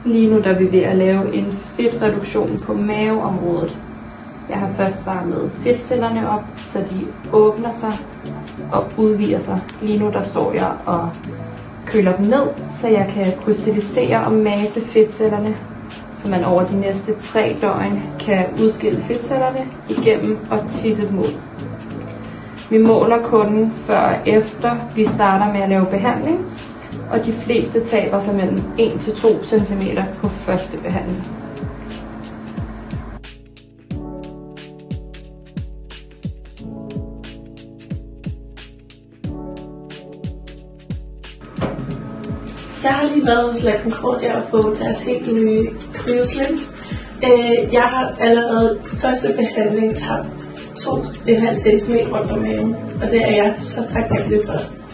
Lige nu der er vi ved at lave en fedtreduktion på maveområdet. Jeg har først varmet fedtcellerne op, så de åbner sig og udvider sig. Lige nu der står jeg og køler dem ned, så jeg kan krystallisere og mase fedtcellerne, så man over de næste 3 døgn kan udskille fedtcellerne igennem og tisse dem ud. Vi måler kunden før og efter vi starter med at lave behandling, og de fleste taber sig mellem 1 til 2 cm på første behandling. Jeg har lige været hos La Concordia og fået deres helt nye CryoSlim. Jeg har allerede på første behandling tabt 2,5 cm rundt om maven, og det er jeg så taknemmelig for.